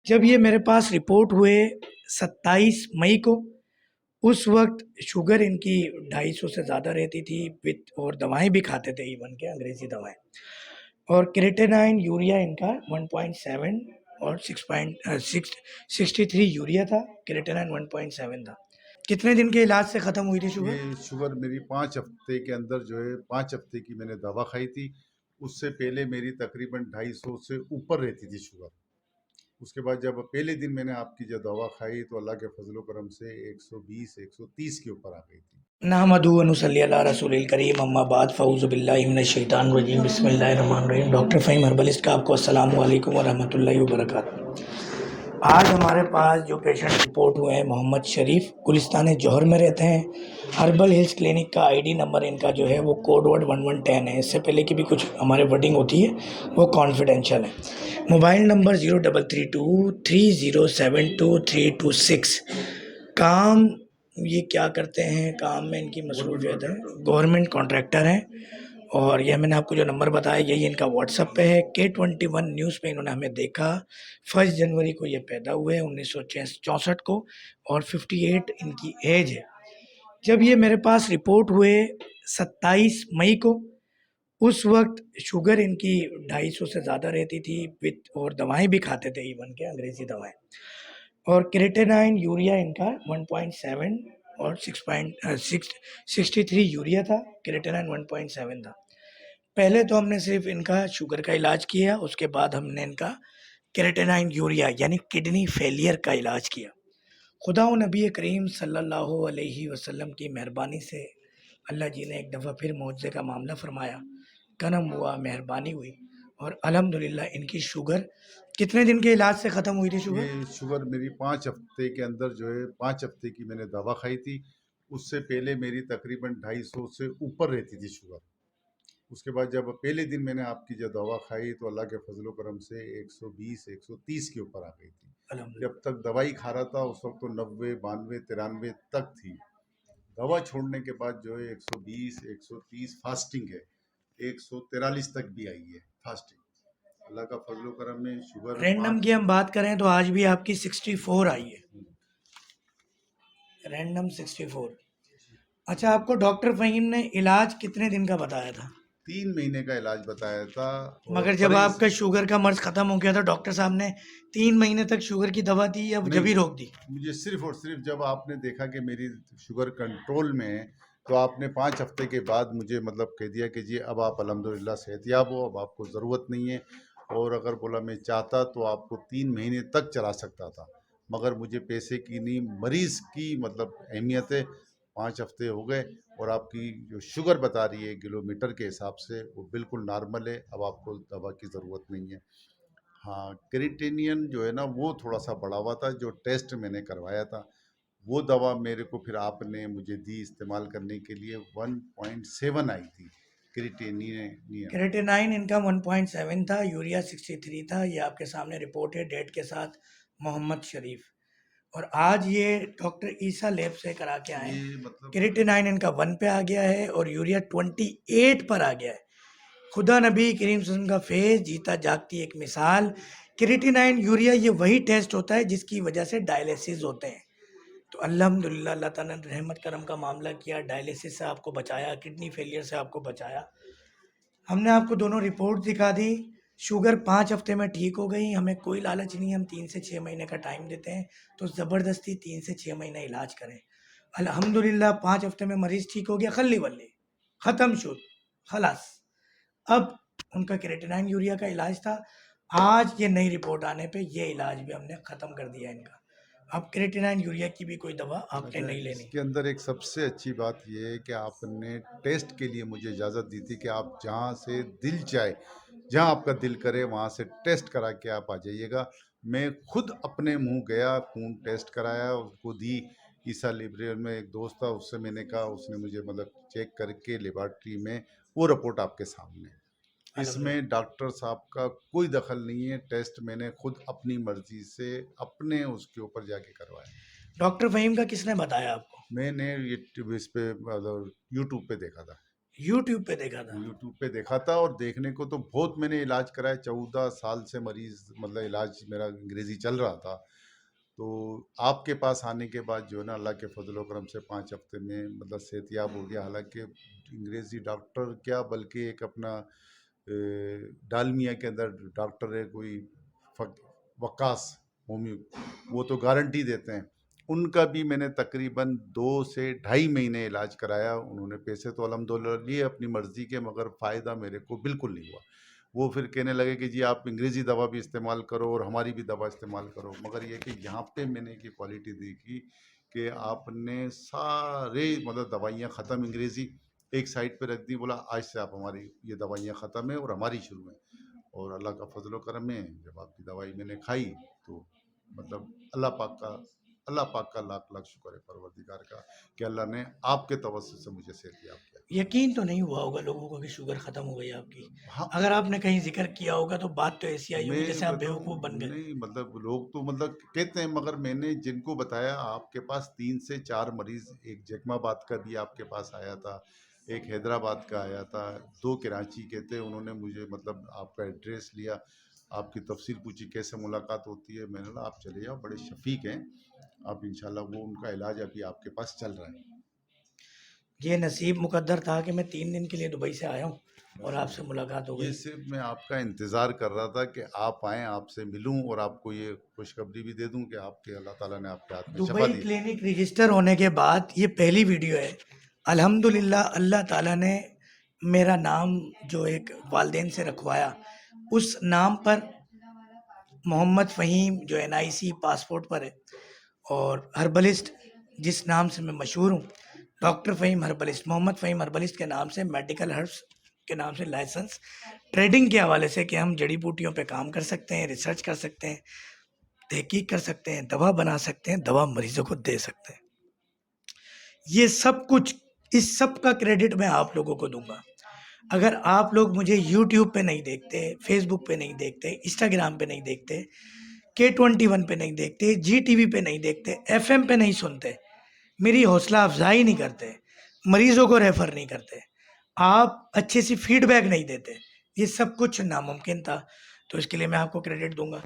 जब ये मेरे पास रिपोर्ट हुए 27 मई को, उस वक़्त शुगर इनकी 250 से ज़्यादा रहती थी विथ और दवाएँ भी खाते थे इवन के अंग्रेज़ी दवाएँ। और क्रेटिनाइन यूरिया इनका 1.7 और 63 यूरिया था, क्रेटिनाइन 1.7 था। कितने दिन के इलाज से ख़त्म हुई थी शुगर? ये शुगर मेरी 5 हफ्ते के अंदर जो है 5 हफ्ते की मैंने दवा खाई थी। उससे पहले मेरी तकरीबन 250 से ऊपर रहती थी शुगर। उसके बाद जब पहले दिन मैंने आपकी जो दवा खाई तो अल्लाह के फजल करम से 120 130 के ऊपर आ गई थी। नहमदुहु व नुसल्ली अला रसूलिल करीम अम्मा बाद फ़ऊज़ु बिल्लाहि मिनश शैतानिर रजीम बिस्मिल्लाहिर्रहमानिर्रहीम। डॉक्टर फ़हीम हर्बलिस्ट का आपको अस्सलामु अलैकुम व रहमतुल्लाहि व बरकातुहू। आज हमारे पास जो पेशेंट रिपोर्ट हुए हैं मोहम्मद शरीफ, गुलिस्तान जौहर में रहते हैं। हर्बल हिल्स क्लिनिक का आईडी नंबर इनका जो है वो कोड वर्ड 1110 है। इससे पहले की भी कुछ हमारे वर्डिंग होती है वो कॉन्फिडेंशियल है। Mobile number 03323072 326। काम ये क्या करते हैं, काम में इनकी मसरूफियत है, गवर्नमेंट कॉन्ट्रैक्टर हैं। और यह मैंने आपको जो नंबर बताया यही इनका व्हाट्सएप पे है। K21 न्यूज़ पे इन्होंने हमें देखा। 1 जनवरी को ये पैदा हुए 1964 को और 58 इनकी एज है। जब ये मेरे पास रिपोर्ट हुए 27 मई को, उस वक़्त शुगर इनकी 250 से ज़्यादा रहती थी विथ और दवाएँ भी खाते थे इवन के अंग्रेज़ी दवाएँ। और क्रेटिनाइन यूरिया इनका 1.7 और 63 यूरिया था, क्रेटिनाइन 1.7 था। पहले तो हमने सिर्फ इनका शुगर का इलाज किया, उसके बाद हमने इनका क्रेटिनाइन यूरिया यानी किडनी फेलियर का इलाज किया। खुदा और नबी करीम सल्लल्लाहु अलैहि वसल्लम की मेहरबानी से अल्लाह जी ने एक दफ़ा फिर मुआवजे का मामला फरमाया, करम हुआ, मेहरबानी हुई और अल्हम्दुलिल्लाह इनकी शुगर कितने दिन के इलाज से ख़त्म हुई थी शुगर? ये शुगर मेरी 5 हफ्ते के अंदर जो है 5 हफ्ते की मैंने दवा खाई थी। उससे पहले मेरी तकरीबन 250 से ऊपर रहती थी शुगर। उसके बाद जब पहले दिन मैंने आपकी जो दवा खाई तो अल्लाह के फजल करम से 120 130 के ऊपर आ गई थी। जब तक दवाई खा रहा था उस वक्त तो 90 92 93 तक थी। दवा छोड़ने के बाद जो है 120 130 फास्टिंग है, 143 तक भी आई है फास्टिंग। अल्लाह का फजल करम में शुगर रैंडम की 5 हम बात करें तो आज भी आपकी 64 आई है, रैंडम 64। अच्छा, आपको डॉक्टर फ़हीम ने इलाज कितने दिन का बताया था? 3 महीने का इलाज बताया था। और मगर जब आपका शुगर का मर्ज़ ख़त्म हो गया था, डॉक्टर साहब ने 3 महीने तक शुगर की दवा दी या जब नहीं, ही रोक दी? मुझे सिर्फ और सिर्फ जब आपने देखा कि मेरी शुगर कंट्रोल में है तो आपने 5 हफ्ते के बाद मुझे मतलब कह दिया कि जी अब आप अल्हम्दुलिल्लाह सेहतयाब हो, अब आपको ज़रूरत नहीं है। और अगर बोला मैं चाहता तो आपको 3 महीने तक चला सकता था, मगर मुझे पैसे की नहीं, मरीज़ की मतलब अहमियत है। 5 हफ्ते हो गए और आपकी जो शुगर बता रही है किलोमीटर के हिसाब से वो बिल्कुल नॉर्मल है, अब आपको दवा की ज़रूरत नहीं है। हाँ, क्रिटेनियन जो है ना वो थोड़ा-सा बढ़ा हुआ था, जो टेस्ट मैंने करवाया था, वो दवा मेरे को फिर आपने मुझे दी इस्तेमाल करने के लिए। 1.7 आई थी क्रिटेनियन। क्रेटिनाइन इनका 1.7 था, यूरिया 63 था। ये आपके सामने रिपोर्ट है डेट के साथ, मोहम्मद शरीफ। और आज ये डॉक्टर ईसा लैब से करा के आए ये हैं। मतलब क्रेटिनाइन इनका 1 पे आ गया है और यूरिया 28 पर आ गया है। खुदा नबी करीम सल्लल्लाहु अलैहि वसल्लम का फेज़, जीता जागती एक मिसाल। क्रेटिनाइन यूरिया ये वही टेस्ट होता है जिसकी वजह से डायलिसिस होते हैं। तो अल्हम्दुलिल्लाह अल्लाह ताला ने रहमत करम का मामला किया, डायलिसिस से आपको बचाया, किडनी फेलियर से आपको बचाया। हमने आपको दोनों रिपोर्ट दिखा दी। शुगर 5 हफ्ते में ठीक हो गई। हमें कोई लालच नहीं है, हम 3 से 6 महीने का टाइम देते हैं, तो ज़बरदस्ती 3 से 6 महीने इलाज करें। अल्हम्दुलिल्लाह 5 हफ्ते में मरीज़ ठीक हो गया, खल्ली बल्ली, ख़त्म शुद, खलास। अब उनका क्रेटिनाइन यूरिया का इलाज था। आज ये नई रिपोर्ट आने पे ये इलाज भी हमने ख़त्म कर दिया इनका। अब क्रेटिनाइन यूरिया की भी कोई दवा आपने अच्छा, नहीं लेनी। इसके अंदर एक सबसे अच्छी बात ये है कि आपने टेस्ट के लिए मुझे इजाज़त दी थी कि आप जहाँ से दिल चाहे, जहाँ आपका दिल करे वहाँ से टेस्ट करा के आप आ जाइएगा। मैं खुद अपने मुँह गया, खून टेस्ट कराया, उसको दी। ईसा लिब्रेल में एक दोस्त था, उससे मैंने कहा, उसने मुझे मतलब चेक करके लेबॉर्ट्री में वो रिपोर्ट आपके सामने है। इसमें अल्हम्दुलिल्लाह। डॉक्टर साहब का कोई दखल नहीं है, टेस्ट मैंने खुद अपनी मर्ज़ी से अपने उसके ऊपर जाके करवाया। डॉक्टर फ़हीम का किसने बताया आपको? मैंने ये इस पे मतलब यूट्यूब पे देखा था। यूट्यूब पे देखा था। यूट्यूब पे देखा था और देखने को तो बहुत मैंने इलाज कराया, 14 साल से मरीज मतलब इलाज मेरा अंग्रेजी चल रहा था। तो आपके पास आने के बाद जो है ना, अल्लाह के फजल करम से 5 हफ्ते में मतलब सेहतयाब हो गया। हालांकि अंग्रेजी डॉक्टर क्या, बल्कि एक अपना डालमिया के अंदर डॉक्टर है कोई, वकास होम्यो, वो तो गारंटी देते हैं। उनका भी मैंने तकरीबन 2 से ढाई महीने इलाज कराया। उन्होंने पैसे तो अल्हम्दुलिल्लाह लिए अपनी मर्जी के, मगर फ़ायदा मेरे को बिल्कुल नहीं हुआ। वो फिर कहने लगे कि जी आप अंग्रेज़ी दवा भी इस्तेमाल करो और हमारी भी दवा इस्तेमाल करो। मगर ये कि यहाँ पे मैंने की क्वालिटी देखी कि आपने सारे मतलब दवाइयाँ ख़त्म अंग्रेज़ी एक साइड पे रख दी, बोला आज से आप हमारी ये दवाइयाँ ख़त्म है और हमारी शुरू है। और अल्लाह का फजल करम है, जब आपकी दवाई मैंने खाई तो मतलब अल्लाह पाक का लाख लाख शुक्र है परवरदिगार का कि अल्लाह ने आपके तवज्जुह से मुझे सेहतयाब किया। यकीन तो नहीं हुआ होगा लोगों को कि शुगर खत्म हो गई आपकी। हाँ, अगर आपने कहीं जिक्र किया होगा तो बात तो ऐसी आई होगी मैं जैसे आप बताऊँ, बेवकूफ़ बन गए। नहीं मतलब लोग तो मतलब कहते हैं, मगर मैंने जिनको बताया आपके पास 3 से 4 मरीज, एक जैकमाबाद का भी आपके पास आया था, एक हैदराबाद का आया था, 2 कराची के थे। उन्होंने मुझे मतलब आपका एड्रेस लिया, आपकी तफसील पूछी कैसे मुलाकात होती है। मैंने बोला आप चले जाओ, बड़े शफीक हैं आप, इंशाल्लाह वो उनका इलाज अभी आपके पास चल रहा है। ये नसीब मुकद्दर था कि मैं 3 दिन के लिए दुबई से आया हूँ और आपसे मुलाकात हो ये गई। सिर्फ मैं आपका इंतज़ार कर रहा था कि आप आएँ, आपसे मिलूँ और आपको ये खुशखबरी भी दे दूँ कि आपके अल्लाह ताला ने आपके हाथ में शफ़ा दुबई दी। क्लिनिक रजिस्टर होने के बाद ये पहली वीडियो है। अल्हम्दुलिल्लाह अल्लाह ताला ने मेरा नाम जो एक वालिदैन से रखवाया, उस नाम पर मोहम्मद फ़हीम जो एनआईसी पासपोर्ट पर है, और हर्बलिस्ट जिस नाम से मैं मशहूर हूँ, doctor Faheem herbalist, Mohammad Faheem herbalist के नाम से, मेडिकल हर्ब्स के नाम से लाइसेंस, ट्रेडिंग के हवाले से कि हम जड़ी बूटियों पे काम कर सकते हैं, रिसर्च कर सकते हैं, तहकीक कर सकते हैं, दवा बना सकते हैं, दवा मरीजों को दे सकते हैं। ये सब कुछ, इस सब का क्रेडिट मैं आप लोगों को दूंगा। अगर आप लोग मुझे यूट्यूब पे नहीं देखते, फेसबुक पे नहीं देखते, इंस्टाग्राम पे नहीं देखते, K21 पे नहीं देखते, जी टीवी पे नहीं देखते, FM पे नहीं सुनते, मेरी हौसला अफजाई नहीं करते, मरीजों को रेफर नहीं करते, आप अच्छे सी फीडबैक नहीं देते, ये सब कुछ नामुमकिन था। तो इसके लिए मैं आपको क्रेडिट दूंगा।